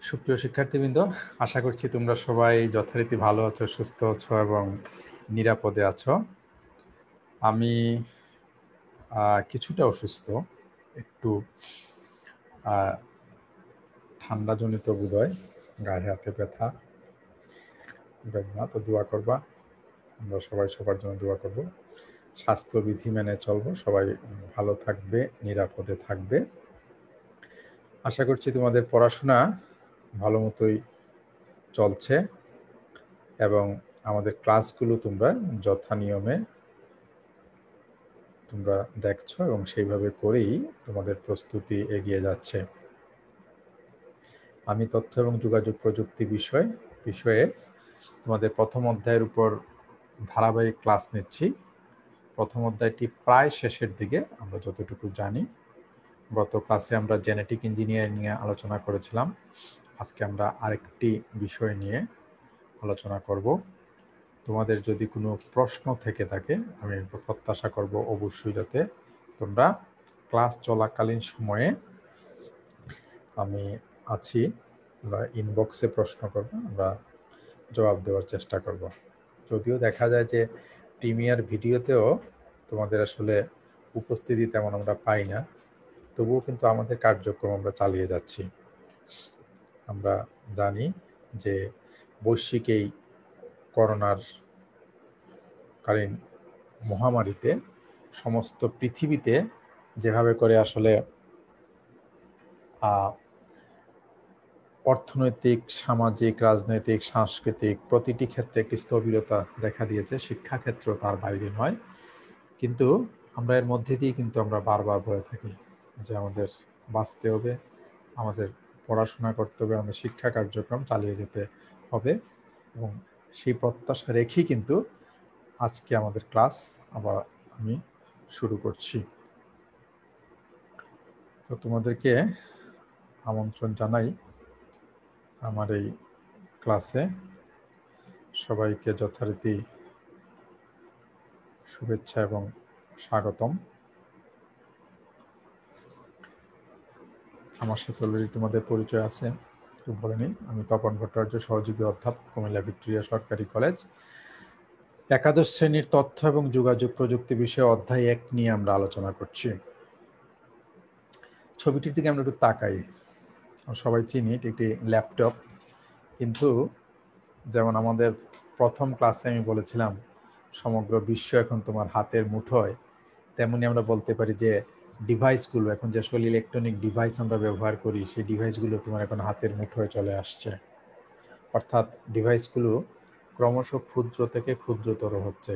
সুপ্রিয় শিক্ষার্থীবৃন্দ, আশা করছি তোমরা সবাই যথারীতি ভালো আছো, সুস্থ আছো এবং নিরাপদে আছো। আমি কিছুটা অসুস্থ, একটু ঠান্ডাজনিত বোধহয়, গায়ে হাতে ব্যথা, তো দোয়া করবা। আমরা সবাই সবার জন্য দোয়া করব। স্বাস্থ্যবিধি মেনে চলবো, সবাই ভালো থাকবে, নিরাপদে থাকবে। আশা করছি তোমাদের পড়াশোনা ভালো মতোই চলছে এবং আমাদের ক্লাসগুলো তোমরা যথানিয়মে তোমরা দেখছো এবং সেইভাবে করেই তোমাদের প্রস্তুতি এগিয়ে যাচ্ছে। আমি তথ্য এবং যোগাযোগ প্রযুক্তি বিষয়ে তোমাদের প্রথম অধ্যায়ের উপর ধারাবাহিক ক্লাস নিচ্ছি। প্রথম অধ্যায়টি প্রায় শেষের দিকে, আমরা যতটুকু জানি। গত ক্লাসে আমরা জেনেটিক ইঞ্জিনিয়ারিং নিয়ে আলোচনা করেছিলাম। আজকে আমরা আরেকটি বিষয় নিয়ে আলোচনা করব। তোমাদের যদি কোনো প্রশ্ন থেকে থাকে, আমি প্রত্যাশা করব অবশ্যই যাতে তোমরা ক্লাস চলাকালীন সময়ে আমি আছি, তোমরা ইনবক্সে প্রশ্ন করবে, আমরা জবাব দেওয়ার চেষ্টা করব। যদিও দেখা যায় যে প্রিমিয়ার ভিডিওতেও তোমাদের আসলে উপস্থিতি তেমন আমরা পাই না, তবুও কিন্তু আমাদের কার্যক্রম আমরা চালিয়ে যাচ্ছি। আমরা জানি যে বৈশ্বিক এই করোনার কালীন মহামারীতে সমস্ত পৃথিবীতে যেভাবে করে আসলে অর্থনৈতিক, সামাজিক, রাজনৈতিক, সাংস্কৃতিক প্রতিটি ক্ষেত্রে একটি স্থবিরতা দেখা দিয়েছে, শিক্ষাক্ষেত্র তার বাইরে নয়। কিন্তু আমরা এর মধ্যে দিয়ে কিন্তু আমরা বারবার বলে থাকি যে আমাদের বাঁচতে হবে, আমাদের পড়াশোনা করতে হবে, আমাদের শিক্ষা কার্যক্রম চালিয়ে যেতে হবে এবং সেই প্রত্যাশা রেখেই কিন্তু আজকে আমাদের ক্লাস আবার আমি শুরু করছি। তো তোমাদেরকে আমন্ত্রণ জানাই আমার এই ক্লাসে। সবাইকে যথারীতি শুভেচ্ছা এবং স্বাগতম। আমার সাথে অলরেডি তোমাদের পরিচয় আছে, একটু বলে নিই। আমি তপন ভট্টাচার্য, সহযোগী অধ্যাপক, কুমিল্লা ভিক্টোরিয়া সরকারি কলেজ। একাদশ শ্রেণীর তথ্য এবং যোগাযোগ প্রযুক্তি বিষয়ে অধ্যায় 1 নিয়ে আমরা আলোচনা করছি। ছবিটির দিকে আমরা একটু তাকাই। সবাই চিনি এটি একটি ল্যাপটপ, কিন্তু যেমন আমাদের প্রথম ক্লাসে আমি বলেছিলাম সমগ্র বিশ্ব এখন তোমার হাতের মুঠোয়, তেমনি আমরা বলতে পারি যে ডিভাইসগুলো, এখন যে সকল ইলেকট্রনিক ডিভাইস আমরা ব্যবহার করি, সেই ডিভাইসগুলো তোমার এখন হাতের মুঠোয় চলে আসছে। অর্থাৎ ডিভাইসগুলো ক্রমশ ক্ষুদ্র থেকে ক্ষুদ্রতর হচ্ছে,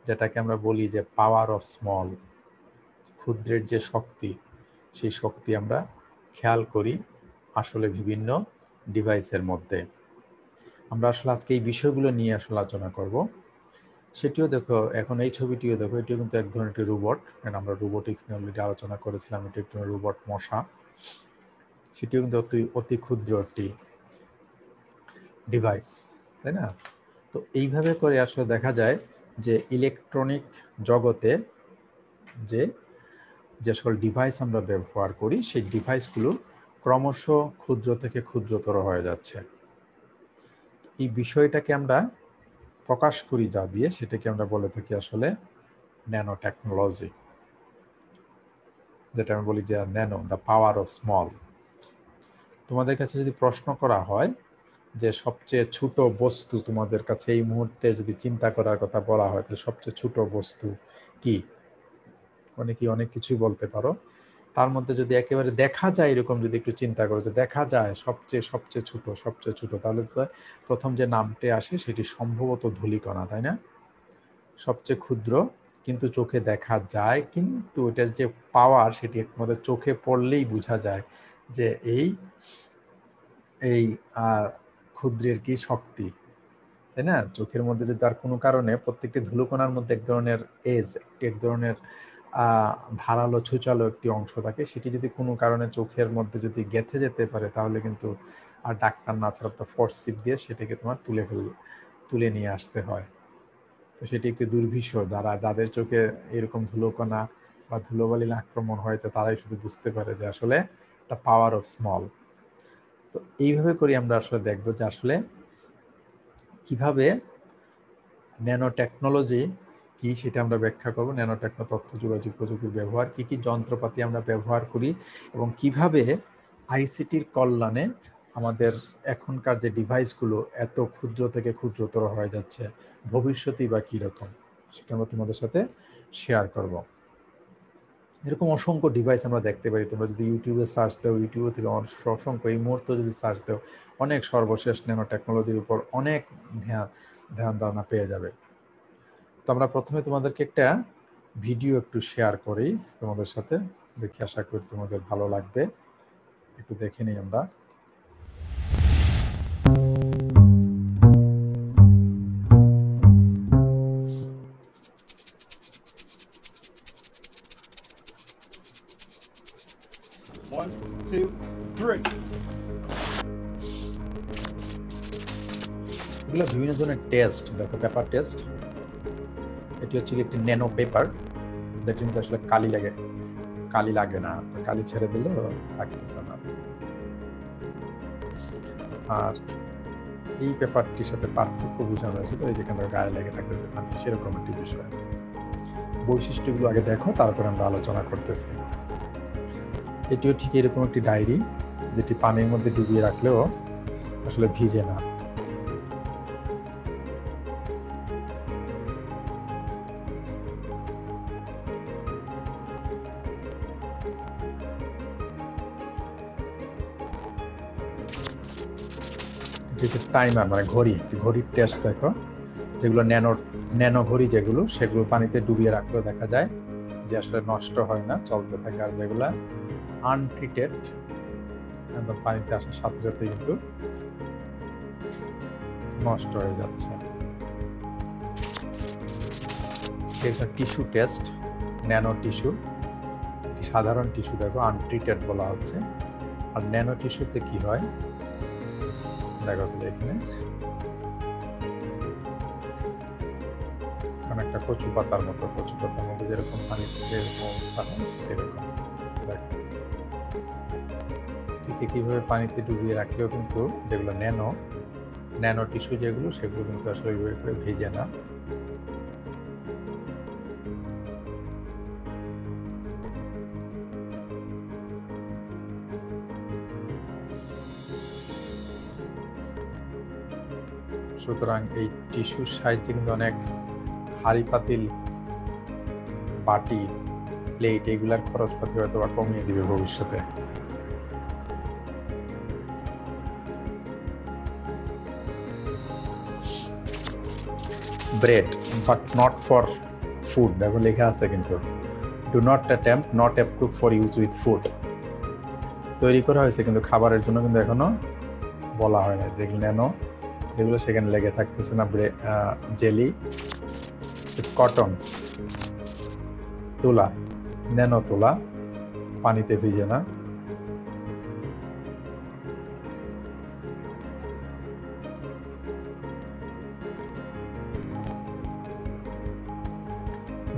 যেটাকে আমরা বলি যে পাওয়ার অফ স্মল। ক্ষুদ্রের যে শক্তি, সেই শক্তি আমরা খেয়াল করি আসলে বিভিন্ন ডিভাইসের মধ্যে। আমরা আসলে আজকে এই বিষয়গুলো নিয়ে আসলে আলোচনা করব। সেটিও দেখো, এখন এই ছবিটিও দেখো, এটিও কিন্তু এক ধরনের একটি রোবট। আমরা রোবোটিক্স নিয়ে অলরেডি আলোচনা করেছিলাম, এটি একটি রোবট মশা। সেটিও কিন্তু অতি ক্ষুদ্র একটি ডিভাইস, তাই না? তো এইভাবে করে আসলে দেখা যায় যে ইলেকট্রনিক জগতে যে সকল ডিভাইস আমরা ব্যবহার করি, সেই ডিভাইসগুলো ক্রমশ ক্ষুদ্র থেকে ক্ষুদ্রতর হয়ে যাচ্ছে। এই বিষয়টাকে আমরা প্রকাশ করি যা দিয়ে, সেটাকে আমরা বলে থাকি আসলে ন্যানো টেকনোলজি, যেটা আমি বলি যে nano, the power of small. তোমাদের কাছে যদি প্রশ্ন করা হয় যে সবচেয়ে ছোট বস্তু তোমাদের কাছে এই মুহূর্তে যদি চিন্তা করার কথা বলা হয়, তাহলে সবচেয়ে ছোট বস্তু কি? অনেকেই অনেক কিছুই বলতে পারো। তার মধ্যে যদি একেবারে দেখা যায় এরকম যদি একটু চিন্তা করো যে দেখা যায় সবচেয়ে ছোট, তাহলে তো প্রথম যে নামটি আসে সেটি সম্ভবত ধূলিকণা, তাই না? সবচেয়ে ক্ষুদ্র, কিন্তু চোখে দেখা যায়, কিন্তু এটার যে পাওয়ার সেটি একমাত্র চোখে পড়লেই বোঝা যায় যে এই ক্ষুদ্রের কি শক্তি, তাই না? চোখের মধ্যে যদি তার কোনো কারণে প্রত্যেকটি ধুলোকণার মধ্যে এক ধরনের এক ধরনের ধারালো ছুচালো একটি অংশ থাকে, সেটি যদি কোনো কারণে চোখের মধ্যে যদি গেঁথে যেতে পারে, তাহলে কিন্তু আর ডাক্তার না ছাড়া তো ফোর্সিপ দিয়ে সেটাকে তোমার তুলে নিয়ে আসতে হয়। তো সেটি একটি দুর্বিষহ, যাদের চোখে এরকম ধুলোকণা বা ধুলোবালির আক্রমণ হয়েছে, তারাই শুধু বুঝতে পারে যে আসলে দ্য পাওয়ার অফ স্মল। তো এইভাবে করে আমরা আসলে দেখবো যে আসলে কিভাবে ন্যানো টেকনোলজি কি সেটা আমরা ব্যাখ্যা করবো। ন্যানো টেকনো তথ্য যোগাযোগ প্রযুক্তির ব্যবহার, কি কি যন্ত্রপাতি আমরা ব্যবহার করি এবং কিভাবে আইসিটির কল্যাণে আমাদের এখনকার যে ডিভাইসগুলো এত ক্ষুদ্র থেকে ক্ষুদ্রতর হয়ে যাচ্ছে, ভবিষ্যতেই বা কীরকম সেটা আমরা তোমাদের সাথে শেয়ার করব। এরকম অসংখ্য ডিভাইস আমরা দেখতে পাই। তোমরা যদি ইউটিউবে সার্চ দাও, ইউটিউবে থেকে অসংখ্য, এই মুহূর্তে যদি সার্চ দাও, অনেক সর্বশেষ ন্যানো টেকনোলজির উপর অনেক ধ্যান ধারণা পেয়ে যাবে। তো আমরা প্রথমে তোমাদেরকে একটা ভিডিও একটু শেয়ার করি তোমাদের সাথে, দেখি আশা করি তোমাদের ভালো লাগবে। একটু দেখে নিই আমরা। এগুলো বিভিন্ন ধরনের টেস্ট, দেখো পেপার টেস্ট। এটি হচ্ছে একটি ন্যানো পেপার, যেটি কিন্তু আসলে কালি লাগে না, কালি ছেড়ে দিলেও লাগতেছে না। আর এই পেপারটির সাথে পার্থক্য বোঝানো হয়েছে, তো এই যেখানে গায়ে লেগে থাকতেছে পানি, সেরকম একটি বিষয়। বৈশিষ্ট্যগুলো আগে দেখো, তারপরে আমরা আলোচনা করতেছি। এটিও ঠিক এরকম একটি ডায়েরি, যেটি পানির মধ্যে ডুবিয়ে রাখলেও আসলে ভিজে না। টাইমার মানে ঘড়ির টেস্ট দেখো, যেগুলো ন্যানো ঘড়ি যেগুলো, সেগুলো পানিতে ডুবিয়ে রাখলেও দেখা যায় যে আসলে নষ্ট হয় না, চলতে থাকে। আর যেগুলো আনট্রিটেড, একদম পানিতে আসার সাথে সাথে কিন্তু নষ্ট হয়ে যাচ্ছে। এটা টিস্যু টেস্ট, ন্যানো টিস্যু, সাধারণ টিস্যু দেখো আনট্রিটেড বলা হচ্ছে। আর ন্যানো টিস্যুতে কি হয় দেখো, এখানে একটা কচু পাতার মতো, যেরকম পানি অবস্থা হয় এরকম দেখো। ঠিক কিভাবে পানিতে ডুবিয়ে রাখলেও কিন্তু যেগুলো ন্যানো টিস্যু যেগুলো, সেগুলো কিন্তু আসলে ওইভাবে করে ভেজে না। সুতরাং এই টিস্যুর সাহায্যে কিন্তু অনেক হাঁড়ি পাতিল, বাটি, প্লেট, এগুলার খরচপাতি হয়তো বা কমিয়ে দিবে ভবিষ্যতে। Bread but not for food, দেখো লেখা আছে কিন্তু, do not attempt, not approve for use with food. তৈরি করা হয়েছে কিন্তু খাবারের জন্য কিন্তু এখনো বলা হয় না। দেখলে ন্যানো যেগুলো সেখানে লেগে থাকতেছে না। জেলি, কটন, তুলা, ন্যানো তুলা, পানিতে ভিজে না।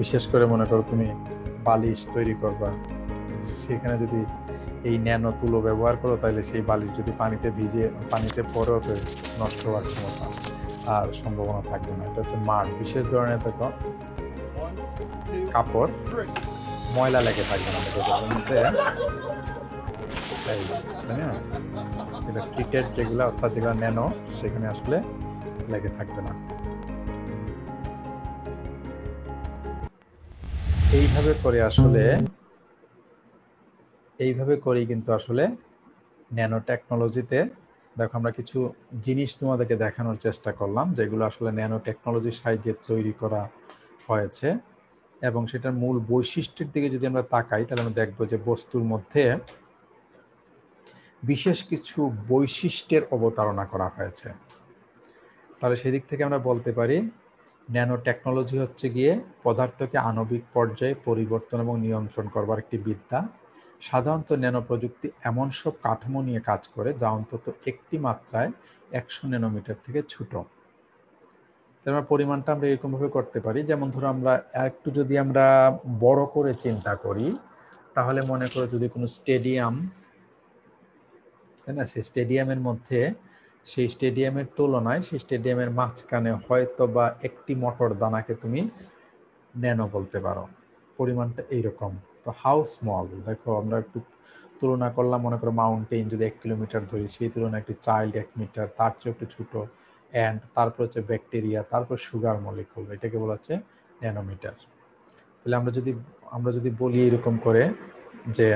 বিশেষ করে মনে করো তুমি বালিশ তৈরি করবা, সেখানে যদি এই ন্যানো তুলো ব্যবহার করো, তাহলে সেই বালিশ যদি পানিতে পরেও তো নষ্ট হওয়ার ক্ষমতা আর সম্ভাবনা থাকবে না। এটা হচ্ছে মাঠ, বিশেষ ধরনের দেখো কাপড়, ময়লা লেগে থাকবে না মধ্যে। এটা ট্রিটেড যেগুলো, অর্থাৎ যেগুলো ন্যানো, সেখানে আসলে লেগে থাকবে না। এইভাবে করেই কিন্তু আসলে ন্যানো টেকনোলজিতে দেখো আমরা কিছু জিনিস তোমাদেরকে দেখানোর চেষ্টা করলাম, যেগুলো আসলে ন্যানো টেকনোলজির সাহায্যে তৈরি করা হয়েছে। এবং সেটার মূল বৈশিষ্ট্যের দিকে যদি আমরা তাকাই, তাহলে আমরা দেখবো যে বস্তুর মধ্যে বিশেষ কিছু বৈশিষ্ট্যের অবতারণা করা হয়েছে। তাহলে সেদিক থেকে আমরা বলতে পারি ন্যানো টেকনোলজি হচ্ছে গিয়ে পদার্থকে আণবিক পর্যায়ে পরিবর্তন এবং নিয়ন্ত্রণ করবার একটি বিদ্যা। সাধারণত ন্যানো প্রযুক্তি এমন সব কাঠামো নিয়ে কাজ করে যা অন্তত একটি মাত্রায় 100 ন্যানোমিটার থেকে ছোট। তার পরিমাণটা আমরা এরকমভাবে করতে পারি, যেমন ধরো আমরা একটু যদি আমরা বড় করে চিন্তা করি, তাহলে মনে করো যদি কোনো স্টেডিয়াম তাই না? সেই স্টেডিয়ামের মধ্যে, সেই স্টেডিয়ামের তুলনায় সেই স্টেডিয়ামের মাঝখানে হয়তো বা একটি মটর দানাকে তুমি ন্যানো বলতে পারো, পরিমাণটা এইরকম। তো হাউ স্মল, দেখো আমরা একটু তুলনা করলাম, মনে করো মাউন্টেন যদি 1 কিলোমিটার ধরি, সেই তুলনায় একটি চাইল্ড 1 মিটার, তার চেয়ে একটু ছোট অ্যান্ড, তারপর হচ্ছে ব্যাকটেরিয়া, তারপর সুগার মলিকুল, এটাকে বলা হচ্ছে ন্যানোমিটার। তাহলে আমরা যদি বলি এরকম করে যে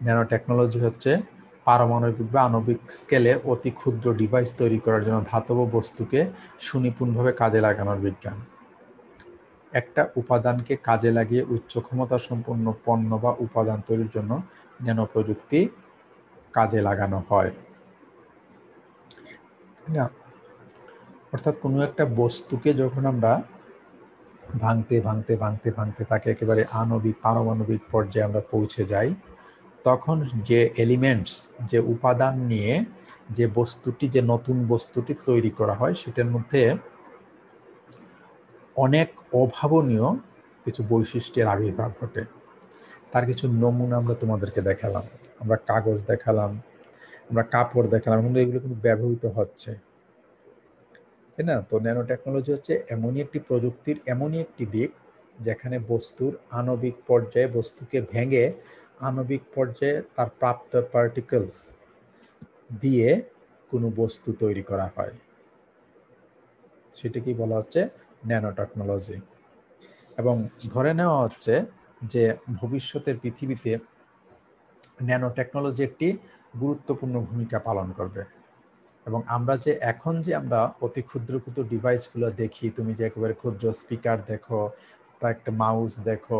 ন্যানো টেকনোলজি হচ্ছে পারমাণবিক বা আণবিক স্কেলে অতি ক্ষুদ্র ডিভাইস তৈরি করার জন্য ধাতব বস্তুকে সুনিপুণভাবে কাজে লাগানোর বিজ্ঞান। একটা উপাদানকে কাজে লাগিয়ে উচ্চ ক্ষমতা সম্পন্ন পণ্য বা উপাদান তৈরির জন্য ন্যানো প্রযুক্তি কাজে লাগানো হয়। না, অর্থাৎ কোনো একটা বস্তুকে যখন আমরা ভাঙতে ভাঙতে ভাঙতে ভাঙতে তাকে একেবারে আণবিক পারমাণবিক পর্যায়ে আমরা পৌঁছে যাই, তখন যে এলিমেন্টস, যে উপাদান নিয়ে যে বস্তুটি, যে নতুন বস্তুটি তৈরি করা হয়, সেটার মধ্যে অনেক অভাবনীয় কিছু বৈশিষ্ট্যের আবির্ভাব ঘটে। তার কিছু নমুনা আমরা তোমাদেরকে দেখালাম, আমরা কাগজ দেখালাম, আমরা কাপড় দেখালাম, কিন্তু এগুলো কিন্তু ব্যবহৃত হচ্ছে, তাই না? তো ন্যানো টেকনোলজি হচ্ছে এমনই একটি প্রযুক্তির এমনই একটি দিক যেখানে বস্তুর আণবিক পর্যায়ে, বস্তুকে ভেঙে আণবিক পর্যায়ে তার প্রাপ্ত পার্টিকেলস দিয়ে কোনো বস্তু তৈরি করা হয়, সেটাকেই বলা হচ্ছে ন্যানো টেকনোলজি। এবং ধরে নেওয়া হচ্ছে যে ভবিষ্যতের পৃথিবীতে ন্যানো টেকনোলজি একটি গুরুত্বপূর্ণ ভূমিকা পালন করবে। এবং আমরা যে এখন যে আমরা অতি ক্ষুদ্র ক্ষুদ্র ডিভাইসগুলো দেখি, তুমি যে একেবারে ক্ষুদ্র স্পিকার দেখো বা একটা মাউস দেখো,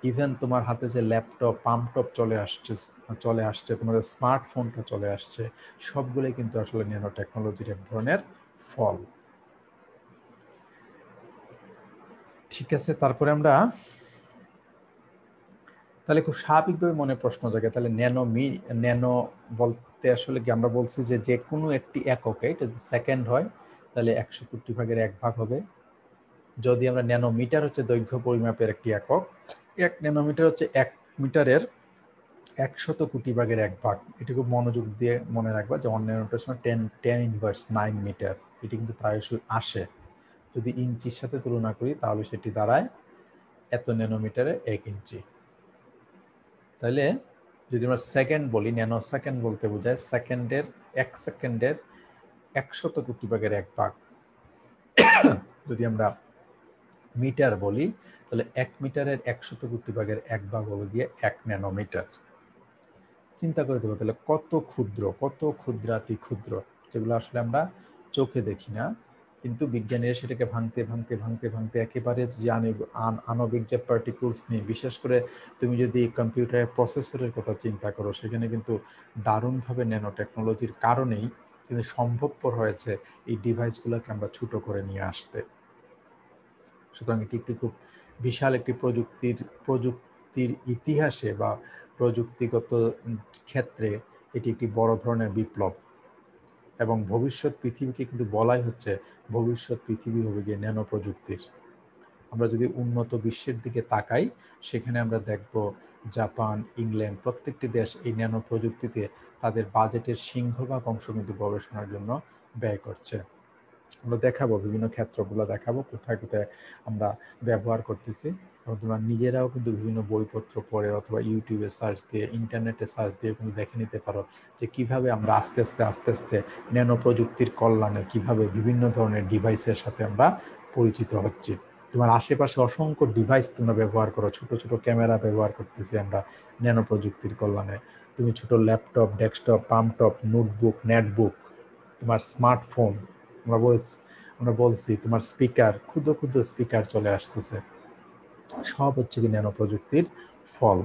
ইভেন তোমার হাতে যে ল্যাপটপ, পাম্পটপ চলে আসছে, তোমাদের স্মার্টফোনটা চলে আসছে, সবগুলোই কিন্তু আসলে ন্যানো টেকনোলজির এক ধরনের ফল। ঠিক আছে, তারপরে আমরা তাহলে খুব স্বাভাবিকভাবে মনে প্রশ্ন জাগে, তাহলে ন্যানো বলতে আসলে কি আমরা বলছি যে কোনো একটি এককে, এটা যদি সেকেন্ড হয় তাহলে 100 কোটি ভাগের 1 ভাগ হবে। যদি আমরা ন্যানোমিটার হচ্ছে দৈর্ঘ্য পরিমাপের একটি একক, 1 ন্যানোমিটার হচ্ছে 1 মিটারের 100 কোটি ভাগের 1 ভাগ। এটা খুব মনোযোগ দিয়ে মনে রাখবা যে 1 ন্যানোমিটার সমান 10⁻৯ মিটার। এটি কিন্তু প্রায়শই আসে, যদি ইঞ্চির সাথে তুলনা করি তাহলে সেটি দাঁড়ায় এত ন্যানোমিটারে 1 ইঞ্চি। তাহলে যদি আমরা সেকেন্ড বলি, ন্যানো সেকেন্ড বলতে বোঝায় সেকেন্ডের 1 সেকেন্ডের 100 কোটি ভাগের 1 ভাগ। যদি আমরা মিটার বলি তাহলে 1 মিটারের 100 কোটি ভাগের 1 ভাগ হলো গিয়ে 1 ন্যানোমিটার। চিন্তা করে দেবো তাহলে কত ক্ষুদ্র, কত ক্ষুদ্রাতি ক্ষুদ্র, যেগুলো আসলে আমরা চোখে দেখি না, কিন্তু বিজ্ঞানীরা সেটাকে ভাঙতে ভাঙতে ভাঙতে ভাঙতে একেবারে যে আণবিক যে পার্টিকলস নিয়ে, বিশেষ করে তুমি যদি কম্পিউটারের প্রসেসরের কথা চিন্তা করো, সেখানে কিন্তু দারুণভাবে ন্যানো টেকনোলজির কারণেই কিন্তু সম্ভবপর হয়েছে এই ডিভাইসগুলোকে আমরা ছোট করে নিয়ে আসতে। সুতরাং এটি একটি খুব বিশাল একটি প্রযুক্তির ইতিহাসে বা প্রযুক্তিগত ক্ষেত্রে এটি একটি বড় ধরনের বিপ্লব। এবং ভবিষ্যৎ পৃথিবীকে কিন্তু বলাই হচ্ছে ভবিষ্যৎ পৃথিবী হবে গিয়ে ন্যানো প্রযুক্তির। আমরা যদি উন্নত বিশ্বের দিকে তাকাই, সেখানে আমরা দেখব জাপান, ইংল্যান্ড প্রত্যেকটি দেশ এই ন্যানো প্রযুক্তিতে তাদের বাজেটের সিংহভাগ অংশ কিন্তু গবেষণার জন্য ব্যয় করছে। আমরা দেখাবো, বিভিন্ন ক্ষেত্রগুলো দেখাবো কোথায় কোথায় আমরা ব্যবহার করতেছি, এবং তোমরা নিজেরাও কিন্তু বিভিন্ন বইপত্র পড়ে অথবা ইউটিউবে সার্চ দিয়ে, ইন্টারনেটে সার্চ দিয়ে কিন্তু দেখে নিতে পারো যে কিভাবে আমরা আস্তে আস্তে ন্যানো প্রযুক্তির কল্যাণে কিভাবে বিভিন্ন ধরনের ডিভাইসের সাথে আমরা পরিচিত হচ্ছি। তোমার আশেপাশে অসংখ্য ডিভাইস তোমরা ব্যবহার করো, ছোট ছোট ক্যামেরা ব্যবহার করতেছি আমরা ন্যানো প্রযুক্তির কল্যাণে। তুমি ছোট ল্যাপটপ, ডেস্কটপ, পাম্পটপ, নোটবুক, নেটবুক, তোমার স্মার্টফোন, আমরা বলছি তোমার স্পিকার, ক্ষুদ্র ক্ষুদ্র স্পিকার চলে আসতেছে, সব হচ্ছে কি ন্যানো প্রযুক্তির ফল।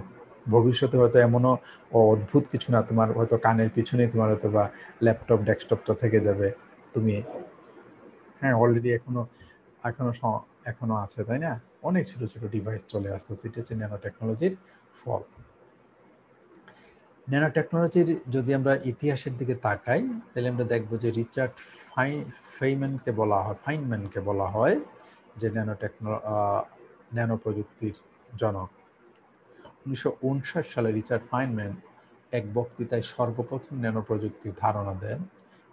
ভবিষ্যতে হয়তো এমনও অদ্ভুত কিছু না, তোমার হয়তো কানের পিছনেই তোমার হয়তো বা ল্যাপটপ, ডেস্কটপটা থেকে যাবে। তুমি অলরেডি এখনো আছে, তাই না? অনেক ছোট ছোট ডিভাইস চলে আসতেছে, এটা হচ্ছে ন্যানো টেকনোলজির ফল। ন্যানো টেকনোলজির যদি আমরা ইতিহাসের দিকে তাকাই, তাহলে আমরা দেখবো যে রিচার্ড ফাইনম্যানকে বলা হয় যে ন্যানো প্রযুক্তির জনক। 1959 সালে রিচার্ড ফাইনম্যান এক বক্তৃতায় সর্বপ্রথম ন্যানো প্রযুক্তির ধারণা দেন।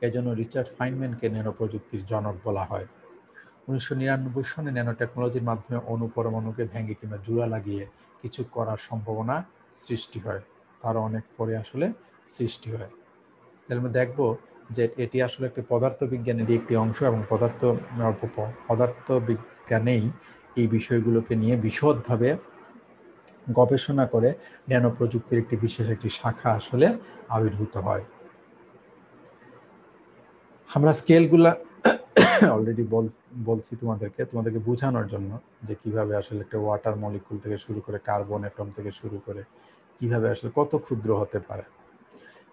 এজন্য রিচার্ড ফাইনম্যানকে ন্যানো প্রযুক্তির জনক বলা হয়। 1999 সনে ন্যানো টেকনোলজির মাধ্যমে অণু পরমাণুকে ভেঙে কিংবা জোড়া লাগিয়ে কিছু করার সম্ভাবনা সৃষ্টি হয়। তারও অনেক পরে আসলে সৃষ্টি হয়। তাহলে আমরা দেখবো যে এটি আসলে একটি পদার্থবিজ্ঞানেরই একটি অংশ, এবং পদার্থবিজ্ঞানেই এই বিষয়গুলোকে নিয়ে বিশদভাবে গবেষণা করে ন্যানো প্রযুক্তির একটি বিশেষ একটি শাখা আসলে আবির্ভূত হয়। আমরা স্কেলগুলা অলরেডি বলছি তোমাদেরকে বোঝানোর জন্য যে কিভাবে আসলে একটা ওয়াটার মলিকুল থেকে শুরু করে কার্বন অ্যাটম থেকে শুরু করে কিভাবে আসলে কত ক্ষুদ্র হতে পারে।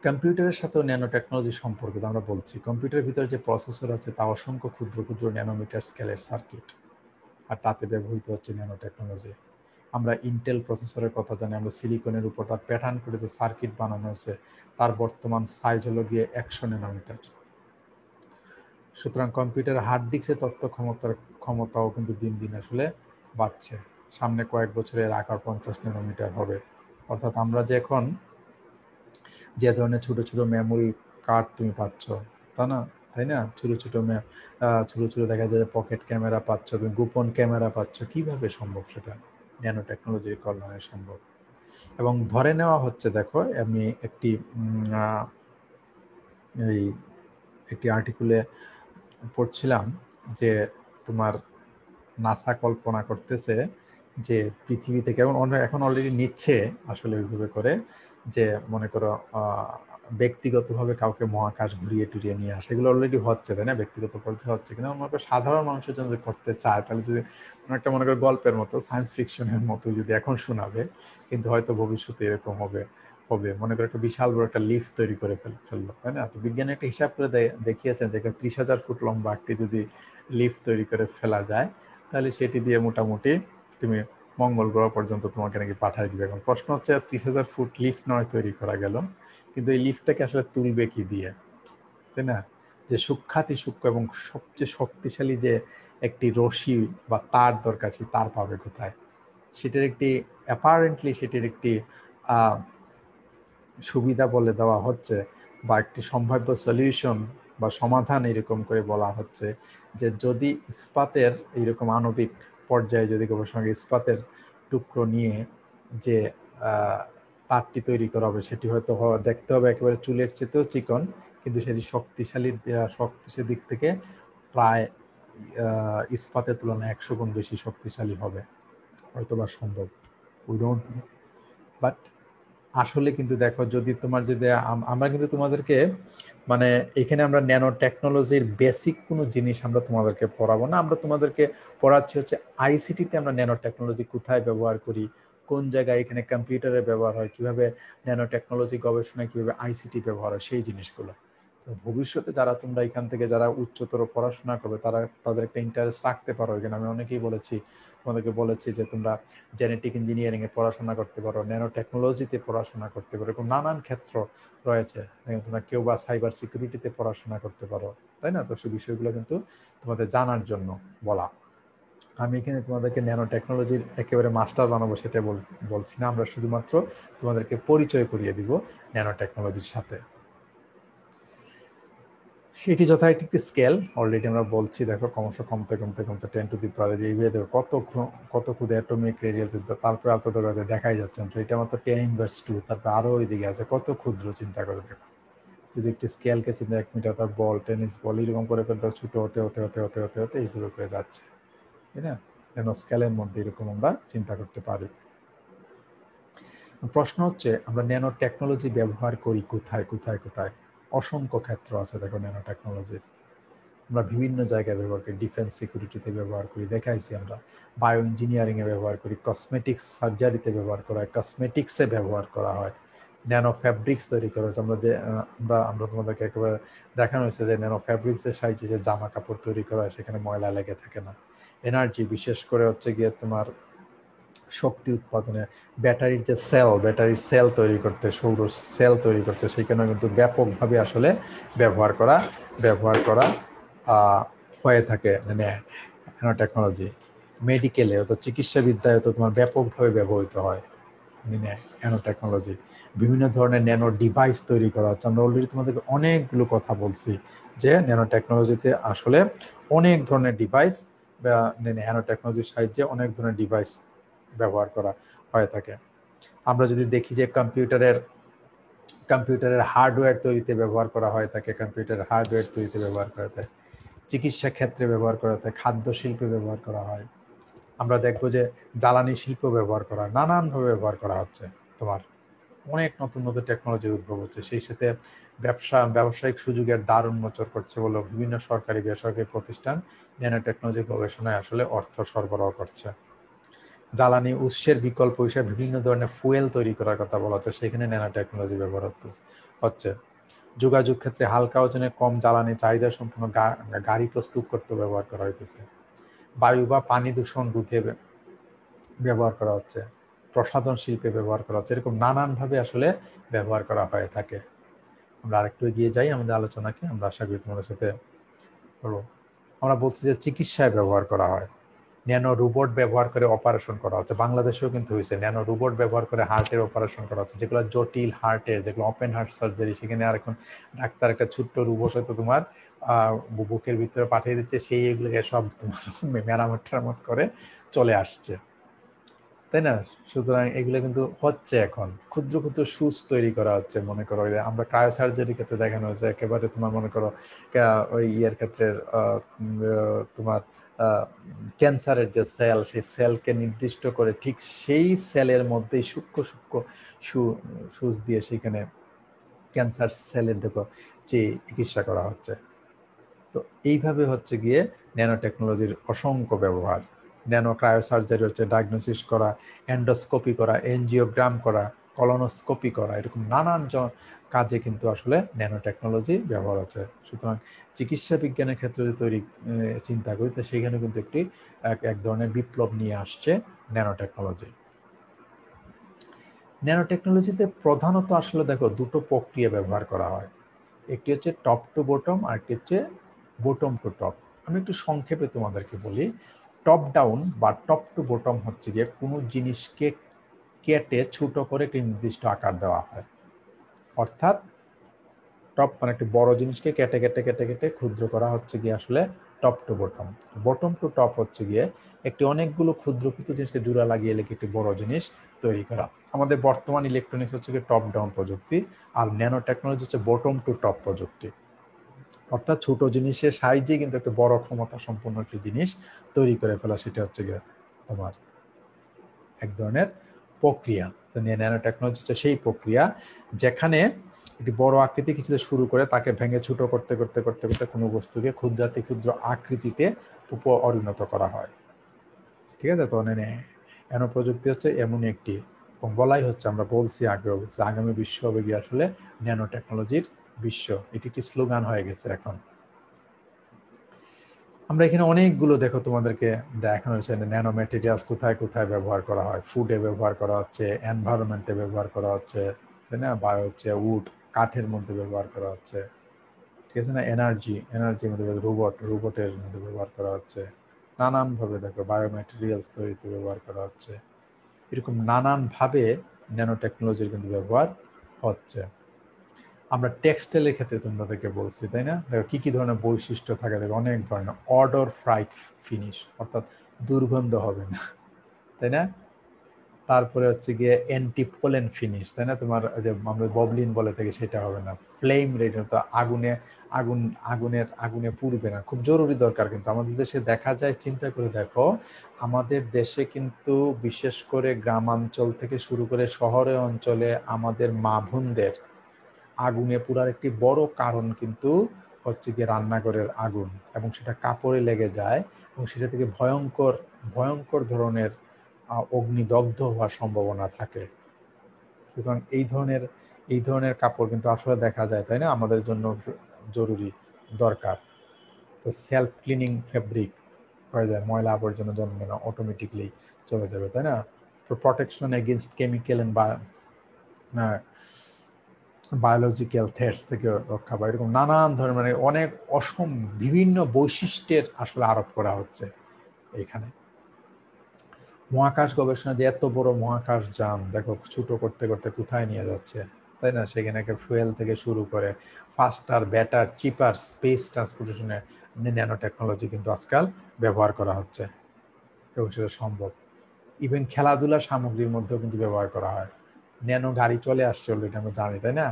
কম্পিউটারের সাথেও ন্যানো টেকনোলজি সম্পর্কিত আমরা বলছি। কম্পিউটারের ভিতরে যে প্রসেসর আছে তা অসংখ্য ক্ষুদ্র ক্ষুদ্র ন্যানোমিটার স্কেলের সার্কিট, আর তাতে ব্যবহৃত হচ্ছে ন্যানো টেকনোলজি। আমরা ইন্টেল প্রসেসরের কথা জানি, আমরা সিলিকনের উপর তার প্যাটার্ন করে যে সার্কিট বানানো হয়েছে তার বর্তমান সাইজ হলো গিয়ে 100 ন্যানোমিটার। সুতরাং কম্পিউটার হার্ড ডিস্কের তথ্য ক্ষমতাও কিন্তু দিন দিন আসলে বাড়ছে। সামনে কয়েক বছরে এর আকার 50 ন্যানোমিটার হবে। অর্থাৎ আমরা যে এখন যে ধরনের ছোট ছোট মেমোরি কার্ড তুমি পাচ্ছ, তাই না, ছোট ছোট দেখা যায় পকেট ক্যামেরা পাচ্ছ, তুমি গোপন ক্যামেরা পাচ্ছ। কিভাবে সম্ভব? সেটা ন্যানো টেকনোলজির কল্যাণে সম্ভব। এবং ধরে নেওয়া হচ্ছে, দেখো আমি একটি আর্টিকেলে পড়ছিলাম যে তোমার নাসা কল্পনা করতেছে যে পৃথিবী থেকে এখন অলরেডি নিচ্ছে আসলে ওইভাবে করে, যে মনে করো ব্যক্তিগতভাবে কাউকে মহাকাশ ঘুরিয়ে টুরিয়ে নিয়ে আসে। এগুলো অলরেডি হচ্ছে, তাই না? ব্যক্তিগত পর্যায়ে হচ্ছে, কিন্তু মনে করো সাধারণ মানুষের জন্য যদি করতে চায় তাহলে যদি একটা মনে করো গল্পের মতো, সায়েন্স ফিকশনের মতো যদি এখন শোনাবে, কিন্তু হয়তো ভবিষ্যতে এরকম হবে। মনে করো একটা বিশাল বড় একটা লিফট তৈরি করে ফেললো, তাই না? তো বিজ্ঞানী একটা হিসাব করে দেখিয়েছেন যে 30,000 ফুট লম্বা একটি যদি লিফট তৈরি করে ফেলা যায়, তাহলে সেটি দিয়ে মোটামুটি তুমি মঙ্গল গ্রহ পর্যন্ত তোমাকে নাকি পাঠিয়ে দিবে। এখন প্রশ্ন হচ্ছে 30,000 ফুট লিফট নয় তৈরি করা গেল, কিন্তু এই লিফটটাকে আসলে তুলবে কি দিয়ে, তাই না? যে সূক্ষ্ম এবং সবচেয়ে শক্তিশালী যে একটি রশি বা তার দরকার, সেই তার পাবে কোথায়? সেটার একটি সুবিধা বলে দেওয়া হচ্ছে, বা একটি সম্ভাব্য সলিউশন বা সমাধান এরকম করে বলা হচ্ছে, যে যদি ইস্পাতের এইরকম আণবিক পর্যায়ে যদি গবেষণা ইস্পাতের টুকরো নিয়ে যে তারটি তৈরি করা হবে, সেটি হয়তো দেখতে হবে একেবারে চুলের চেয়েও চিকন, কিন্তু সেটি শক্তিশালী দিক থেকে প্রায় ইস্পাতের তুলনায় 100 গুণ বেশি শক্তিশালী হবে। হয়তো বা সম্ভব, উই ডোন্ট নো। বাট আসলে কিন্তু দেখো, যদি আমরা কিন্তু তোমাদেরকে মানে এখানে আমরা ন্যানো টেকনোলজির বেসিক কোনো জিনিস আমরা তোমাদেরকে পড়াবো না। আমরা তোমাদেরকে পড়াচ্ছি হচ্ছে আইসিটিতে আমরা ন্যানো টেকনোলজি কোথায় ব্যবহার করি, কোন জায়গায় এখানে কম্পিউটারে ব্যবহার হয়, কিভাবে ন্যানো টেকনোলজি গবেষণায় কিভাবে আইসিটি ব্যবহার হয়, সেই জিনিসগুলো। ভবিষ্যতে তোমরা এখান থেকে যারা উচ্চতর পড়াশোনা করবে তাদের একটা ইন্টারেস্ট রাখতে পারো। এখানে আমি অনেকেই তোমাদেরকে বলেছি যে তোমরা জেনেটিক ইঞ্জিনিয়ারিং এ পড়াশোনা করতে পারো, ন্যানো টেকনোলজিতে পড়াশোনা করতে পারো, এরকম নানান ক্ষেত্র রয়েছে। তোমরা কেউ বা সাইবার সিকিউরিটিতে পড়াশোনা করতে পারো, তাই না? তো সেই বিষয়গুলো কিন্তু তোমাদের জানার জন্য বলা। আমি এখানে তোমাদেরকে ন্যানো টেকনোলজির একেবারে মাস্টার বানাবো সেটা বলছি না। আমরা শুধুমাত্র তোমাদেরকে পরিচয় করিয়ে দিব ন্যানো টেকনোলজির সাথে। এটি যথারীতি একটি স্কেল, অলরেডি আমরা বলছি। দেখো ক্রমশ কমতে 10 টু দি পাওয়ার যে এইভাবে কত ক্ষুদ্র অ্যাটমিক রেডিয়াস, তারপরে এত দূরে দেখাই যাচ্ছে না। তো এটা মাত্র 10⁻², তারপরে আরো ওইদিকে আছে কত ক্ষুদ্র। চিন্তা করে দেখো, যদি একটি স্কেলকে চিন্তা 1 মিটার, তার বল, টেনিস বল এরকম করে ছোট হতে এইভাবে করে যাচ্ছে, তাই না? ন্যানো স্কেলের মধ্যে এরকম আমরা চিন্তা করতে পারি। প্রশ্ন হচ্ছে আমরা ন্যানো টেকনোলজি ব্যবহার করি কোথায়? অসংখ্য ক্ষেত্র আছে দেখো ন্যানো টেকনোলজির। আমরা বিভিন্ন জায়গায় ব্যবহার করি, ডিফেন্স সিকিউরিটিতে ব্যবহার করি, দেখাইছি আমরা। বায়ো ইঞ্জিনিয়ারিং এ ব্যবহার করি, কসমেটিক্স সার্জারিতে ব্যবহার করা হয়, কসমেটিক্সে ব্যবহার করা হয়, ন্যানো ফ্যাব্রিক্স তৈরি করা হয়েছে। আমরা তোমাদেরকে একেবারে দেখানো হয়েছে যে ন্যানো ফ্যাব্রিক্সের সাহায্যে যে জামা কাপড় তৈরি করা হয় সেখানে ময়লা লেগে থাকে না। এনার্জি, বিশেষ করে হচ্ছে গিয়ে তোমার শক্তি উৎপাদনে ব্যাটারির সেল তৈরি করতে, সৌর সেল তৈরি করতে, সেখানে কিন্তু ব্যাপকভাবে আসলে ব্যবহার করা হয়ে থাকে ন্যানো টেকনোলজি। মেডিকেলে চিকিৎসা বিদ্যায় তোমার ব্যাপকভাবে ব্যবহৃত হয় ন্যানো টেকনোলজি, বিভিন্ন ধরনের ন্যানো ডিভাইস তৈরি করা হচ্ছে। আমরা অলরেডি তোমাদেরকে অনেকগুলো কথা বলছি যে ন্যানো টেকনোলজিতে আসলে অনেক ধরনের ডিভাইস বা ন্যানো টেকনোলজির সাহায্যে অনেক ধরনের ডিভাইস ব্যবহার করা হয়ে থাকে। আমরা যদি দেখি যে কম্পিউটারের হার্ডওয়্যার তৈরিতে ব্যবহার করা হয় থাকে, কম্পিউটারের হার্ডওয়্যার তৈরিতে ব্যবহার করা থাকে, চিকিৎসা ক্ষেত্রে ব্যবহার করা হয়, খাদ্য শিল্পে ব্যবহার করা হয়। আমরা দেখবো যে জ্বালানি শিল্প ব্যবহার করা, নানানভাবে ব্যবহার করা হচ্ছে। তোমার অনেক নতুন নতুন টেকনোলজির উদ্ভব হচ্ছে। সেই সাথে ব্যবসায়িক সুযোগের দ্বার উন্মোচন করছে বলে বিভিন্ন সরকারি বেসরকারি প্রতিষ্ঠান ন্যানো টেকনোলজি গবেষণায় আসলে অর্থ সরবরাহ করছে। জ্বালানি উৎসের বিকল্প হিসেবে বিভিন্ন ধরনের ফুয়েল তৈরি করার কথা বলা হচ্ছে, সেখানে ন্যানো টেকনোলজি ব্যবহার হচ্ছে। যোগাযোগ ক্ষেত্রে হালকা ওজনে কম জ্বালানি চাহিদা সম্পন্ন গাড়ি প্রস্তুত করতে ব্যবহার করা হইতেছে। বায়ু বা পানি দূষণ রোধে ব্যবহার করা হচ্ছে, প্রসাধন শিল্পে ব্যবহার করা হচ্ছে। এরকম নানানভাবে আসলে ব্যবহার করা হয়ে থাকে। আমরা আরেকটু এগিয়ে যাই আমাদের আলোচনাকে, আমরা আশা করি তোমাদের সাথে করবো। আমরা বলছি যে চিকিৎসায় ব্যবহার করা হয়, ন্যানো রোবট ব্যবহার করে অপারেশন করা হচ্ছে। বাংলাদেশেও কিন্তু হয়েছে, ন্যানো রোবট ব্যবহার করে হার্টের অপারেশন করা হচ্ছে, যেগুলো জটিল হার্টের, যেগুলো ওপেন হার্ট সার্জারি, সেখানে আর এখন ডাক্তার একটা ছোট্ট রোবট হয়তো তোমার বুকের ভিতরে পাঠিয়ে দিচ্ছে, সেই এগুলোকে সব তোমার মেরামত করে চলে আসছে, তাই না? সুতরাং এগুলো কিন্তু হচ্ছে, এখন ক্ষুদ্র ক্ষুদ্র সুচ তৈরি করা হচ্ছে। মনে করো আমরা ক্রায়ো সার্জারির ক্ষেত্রে দেখানো হয়েছে, একেবারে তোমার মনে করো ওই ইয়ের ক্ষেত্রে তোমার ক্যান্সারের যে সেল, সেই সেলকে নির্দিষ্ট করে ঠিক সেই সেলের মধ্যেই সূক্ষ্ম সূক্ষ্ম সুচ দিয়ে সেখানে ক্যান্সার সেলের দেখো যে চিকিৎসা করা হচ্ছে। তো এইভাবে হচ্ছে গিয়ে ন্যানো টেকনোলজির অসংখ্য ব্যবহার। ন্যানো ক্রায়ো সার্জারি হচ্ছে ডায়াগনোসিস করা, এন্ডোস্কোপি করা, এনজিওগ্রাম করা, কলোনোস্কোপি করা, এরকম নানান কাজে কিন্তু আসলে ন্যানো টেকনোলজি ব্যবহার হচ্ছে। সুতরাং চিকিৎসা বিজ্ঞানের ক্ষেত্রে যদি চিন্তা করি, তো সেখানে কিন্তু এক ধরনের বিপ্লব নিয়ে আসছে ন্যানো টেকনোলজি। ন্যানো টেকনোলজিতে প্রধানত আসলে দেখো দুটো প্রক্রিয়া ব্যবহার করা হয়, একটি হচ্ছে টপ টু বটম, আর একটি হচ্ছে বটম টু টপ। আমি একটু সংক্ষেপে তোমাদেরকে বলি। টপ ডাউন বা টপ টু বটম হচ্ছে গিয়ে কোনো জিনিসকে কেটে ছোট করে একটি নির্দিষ্ট আকার দেওয়া হয়, অর্থাৎ টপ মানে একটি বড় জিনিসকে কেটে কেটে কেটে কেটে ক্ষুদ্র করা হচ্ছে গিয়ে আসলে top to bottom. Bottom to top হচ্ছে গিয়ে একটি অনেকগুলো ক্ষুদ্র ক্ষুদ্র জিনিসকে জোড়া লাগিয়ে লেগে একটি বড় জিনিস তৈরি করা। আমাদের বর্তমান ইলেকট্রনিক্স হচ্ছে গিয়ে টপ ডাউন প্রযুক্তি, আর ন্যানো টেকনোলজি হচ্ছে বটম টু টপ প্রযুক্তি। অর্থাৎ ছোট জিনিসের সাহায্যে কিন্তু একটা বড় ক্ষমতা সম্পন্ন একটি জিনিস তৈরি করে ফেলা, সেটা হচ্ছে গিয়ে তোমার এক ধরনের প্রক্রিয়া। তো ন্যানো টেকনোলজি হচ্ছে সেই প্রক্রিয়া যেখানে একটি বড় আকৃতি কিছুতে শুরু করে তাকে ভেঙে ছোট করতে করতে করতে করতে কোনো বস্তুকে ক্ষুদ্রাতি ক্ষুদ্র আকৃতিতে পরিণত করা হয়। ঠিক আছে? তো ন্যানো প্রযুক্তি হচ্ছে এমনই একটি, বলাই হচ্ছে, আমরা বলছি আগেও বলছি, আগামী বিশ্ব হবে গিয়ে আসলে ন্যানো টেকনোলজির বিশ্ব। এটি একটি স্লোগান হয়ে গেছে এখন। আমরা এখানে অনেকগুলো দেখো তোমাদেরকে দেখানো হয়েছে ন্যানো ম্যাটেরিয়ালস কোথায় কোথায় ব্যবহার করা হয়। ফুডে ব্যবহার করা হচ্ছে, এনভায়রনমেন্টে ব্যবহার করা হচ্ছে, তাই না? বা হচ্ছে উড, কাঠের মধ্যে ব্যবহার করা হচ্ছে, ঠিক আছে না? এনার্জির মধ্যে, রোবটের মধ্যে ব্যবহার করা হচ্ছে, নানানভাবে দেখো বায়োম্যাটেরিয়ালস তৈরিতে ব্যবহার করা হচ্ছে। এরকম নানানভাবে ন্যানো টেকনোলজির কিন্তু ব্যবহার হচ্ছে। আমরা টেক্সটাইলের ক্ষেত্রে তোমাদেরকে বলছি, তাই না? দেখো কি কি ধরনের বৈশিষ্ট্য থাকে, দেখো অনেক ধরনের। অডর ফ্রাইট ফিনিশ, অর্থাৎ দুর্গন্ধ হবে না, তাই না? তারপরে হচ্ছে গিয়ে অ্যান্টি পোলেন ফিনিশ, তাই না? তোমার যে আমরা ববলিন বলে থাকি সেটা হবে না। ফ্লেম রেট, তো আগুনে পুড়বে না, খুব জরুরি দরকার। কিন্তু আমাদের দেশে দেখা যায়, চিন্তা করে দেখো, আমাদের দেশে কিন্তু বিশেষ করে গ্রামাঞ্চল থেকে শুরু করে শহরে অঞ্চলে আমাদের মা বোনদের আগুনে পুরার একটি বড় কারণ কিন্তু হচ্ছে গিয়ে রান্নাঘরের আগুন, এবং সেটা কাপড়ে লেগে যায় এবং সেটা থেকে ভয়ঙ্কর ভয়ঙ্কর ধরনের অগ্নিদগ্ধ হওয়ার সম্ভাবনা থাকে। সুতরাং এই ধরনের কাপড় কিন্তু আসলে দেখা যায়, তাই না, আমাদের জন্য জরুরি দরকার। তো সেলফ ক্লিনিং ফেব্রিক হয়ে যায়, ময়লা আবর্জনা জন্মে না, অটোমেটিকলি চলে যাবে, তাই না? Protection against chemical and biological threats থেকে রক্ষা পায়। এরকম নানান ধরনের মানে অনেক বিভিন্ন বৈশিষ্ট্যের আসলে আরোপ করা হচ্ছে এইখানে। মহাকাশ গবেষণা যে এত বড় মহাকাশ যান দেখো ছোট করতে করতে কোথায় নিয়ে যাচ্ছে, তাই না? সেখানে ফুয়েল থেকে শুরু করে ফাস্টার, বেটার, চিপার স্পেস ট্রান্সপোর্টেশনে ন্যানো টেকনোলজি কিন্তু আজকাল ব্যবহার করা হচ্ছে এবং সেটা সম্ভব। ইভেন খেলাধুলার সামগ্রীর মধ্যেও কিন্তু ব্যবহার করা হয়। ন্যানো গাড়ি চলে আসছে অলরেডি, আমরা জানি, তাই না?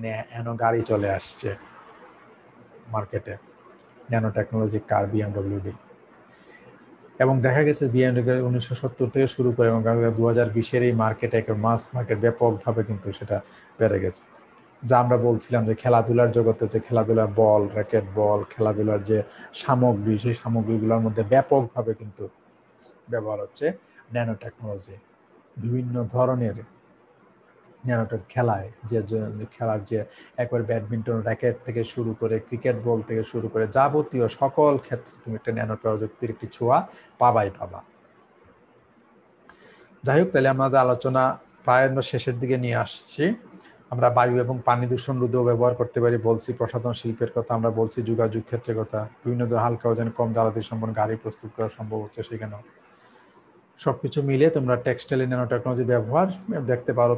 ন্যানো গাড়ি চলে আসছে মার্কেটে, ন্যানো টেকনোলজি কার বিএমডব্লিউডি। এবং দেখা গেছে বিএমডব্লিউ 1970 থেকে শুরু করে এবং 2020-এর এই মার্কেটে একটা মাস মার্কেট ব্যাপকভাবে কিন্তু সেটা বেড়ে গেছে। যা আমরা বলছিলাম যে খেলাধুলার জগতে যে খেলাধুলার বল, র্যাকেট বল, খেলাধুলার যে সামগ্রী, সেই সামগ্রীগুলোর মধ্যে ব্যাপকভাবে কিন্তু ব্যবহার হচ্ছে ন্যানো টেকনোলজি। বিভিন্ন ধরনের ন্যানোটেক খেলায় যে খেলার যে একবার ব্যাডমিন্টন র্যাকেট থেকে শুরু করে ক্রিকেট বল থেকে শুরু করে যাবতীয় সকল ক্ষেত্রে তুমি একটা ন্যানো প্রযুক্তির একটি ছোঁয়া পাবা। যাই হোক, তাহলে আমাদের আলোচনা প্রায় শেষের দিকে নিয়ে আসছি। আমরা বায়ু এবং পানি দূষণ রোধেও ব্যবহার করতে পারি বলছি, প্রসাধন শিল্পের কথা আমরা বলছি, যোগাযোগ ক্ষেত্রের কথা, বিভিন্ন ধরনের হালকা ওজন কম জ্বালানি সম্পন্ন গাড়ি প্রস্তুত করা সম্ভব হচ্ছে সেখানেও। সবকিছু মিলে তোমরা টেক্সটাইল ন্যানো টেকনোলজি ব্যবহার দেখতে পারো।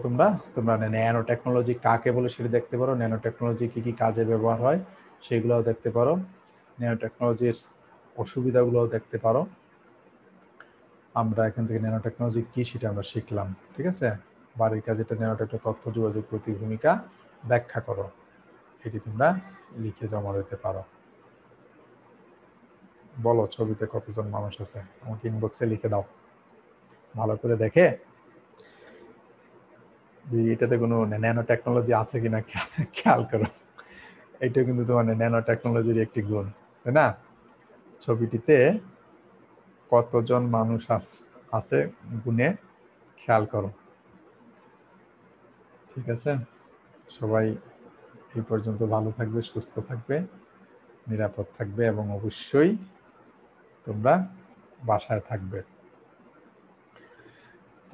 তোমরা ন্যানো টেকনোলজি কাকে বলে সেটা দেখতে পারো, ন্যানো টেকনোলজি কি কি কাজে ব্যবহার হয় সেগুলোও দেখতে পারো, ন্যানো টেকনোলজির অসুবিধাগুলোও দেখতে পারো। আমরা এখান থেকে ন্যানো টেকনোলজি কি সেটা আমরা শিখলাম, ঠিক আছে? বাড়ির কাজে এটা ন্যানো টেকনোলজি তথ্য যোগাযোগ প্রতি ভূমিকা ব্যাখ্যা করো, এটি তোমরা লিখে জমা দিতে পারো। বলো ছবিতে কতজন মানুষ আছে, আমাকে ইনবক্সে লিখে দাও ভালো করে দেখে এটাতে কোনো ন্যানো টেকনোলজি আছে কিনা খেয়াল করো। এটা কিন্তু তোমার ন্যানো টেকনোলজির একটি গুণ, তাই না? ছবিটিতে কতজন মানুষ আছে গুণে খেয়াল করো, ঠিক আছে? সবাই এই পর্যন্ত ভালো থাকবে, সুস্থ থাকবে, নিরাপদ থাকবে এবং অবশ্যই তোমরা বাসায় থাকবে।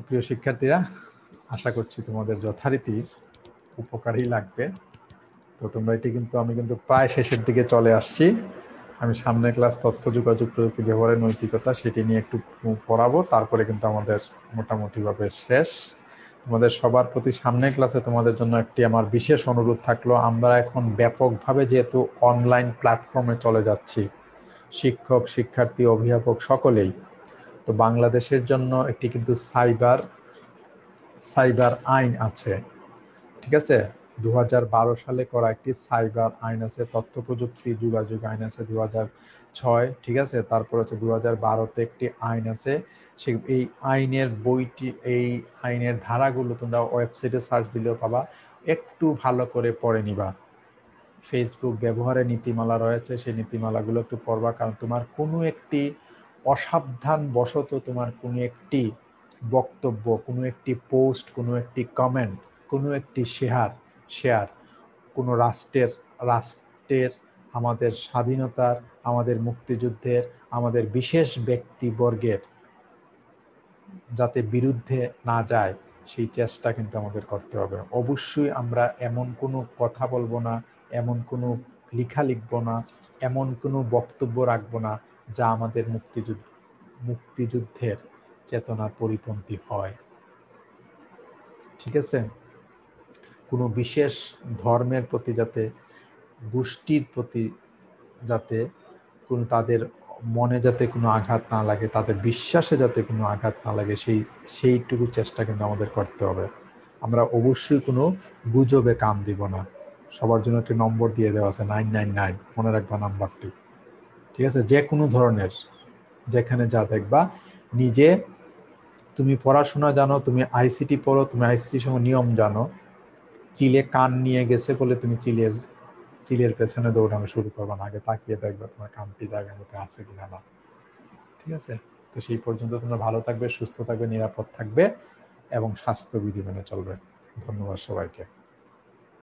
প্রিয় শিক্ষার্থীরা, আশা করছি তোমাদের যথারীতি উপকারী লাগবে। তো তোমরা এটি কিন্তু আমি কিন্তু প্রায় শেষের দিকে চলে আসছি। আমি সামনের ক্লাস তথ্য যোগাযোগ প্রযুক্তি ব্যবহারের নৈতিকতা সেটি নিয়ে একটু পড়াবো, তারপরে কিন্তু আমাদের মোটামুটিভাবে শেষ। তোমাদের সবার প্রতি সামনের ক্লাসে তোমাদের জন্য একটি আমার বিশেষ অনুরোধ থাকলো, আমরা এখন ব্যাপকভাবে যেহেতু অনলাইন প্ল্যাটফর্মে চলে যাচ্ছি, শিক্ষক, শিক্ষার্থী, অভিভাবক সকলেই, তো বাংলাদেশের জন্য একটি কিন্তু সাইবার আইন আছে, ঠিক আছে? 2012 সালে করা একটি সাইবার আইন আছে, তথ্য প্রযুক্তি যোগাযোগ আইন আছে 2006, ঠিক আছে? তারপর হচ্ছে 2012-তে একটি আইন আছে, সে এই আইনের বইটি, এই আইনের ধারাগুলো তোমরা ওয়েবসাইটে সার্চ দিলেও পাবা, একটু ভালো করে পড়ে নিবা। ফেসবুক ব্যবহারের নীতিমালা রয়েছে, সেই নীতিমালাগুলো একটু পড়বা, কারণ তোমার কোনো একটি অসাবধান বশত তোমার কোনো একটি বক্তব্য, কোনো একটি পোস্ট, কোনো একটি কমেন্ট, কোনো একটি শেয়ার কোনো রাষ্ট্রের আমাদের স্বাধীনতার, আমাদের মুক্তিযুদ্ধের, আমাদের বিশেষ ব্যক্তিবর্গের যাতে বিরুদ্ধে না যায় সেই চেষ্টা কিন্তু আমাদের করতে হবে। অবশ্যই আমরা এমন কোনো কথা বলবো না, এমন কোনো লেখা লিখবো না, এমন কোনো বক্তব্য রাখবো না যা আমাদের মুক্তিযুদ্ধের চেতনার পরিপন্থী হয়, ঠিক আছে? কোনো বিশেষ ধর্মের প্রতি যাতে, গোষ্ঠীর প্রতি যাতে কোনো তাদের মনে যাতে কোনো আঘাত না লাগে, তাদের বিশ্বাসে যাতে কোনো আঘাত না লাগে, সেইটুকু চেষ্টা কিন্তু আমাদের করতে হবে। আমরা অবশ্যই কোনো গুজবে কান দিব না। সবার জন্য একটি নম্বর দিয়ে দেওয়া আছে 999, মনে রাখবা নাম্বারটি, ঠিক আছে? যে কোনো ধরনের, যেখানে যা দেখবা, নিজে তুমি পড়াশোনা জানো, তুমি আইসিটি পড়ো, তুমি আইসিটির সময় নিয়ম জানো, চিলে কান নিয়ে গেছে বলে তুমি চিলের পেছনে দৌড়ানো শুরু করবা না, আগে তাকিয়ে দেখবে তোমার কানটি জায়গার মধ্যে আছে কিনা না, ঠিক আছে? তো সেই পর্যন্ত তোমরা ভালো থাকবে, সুস্থ থাকবে, নিরাপদ থাকবে এবং স্বাস্থ্যবিধি মেনে চলবে। ধন্যবাদ সবাইকে।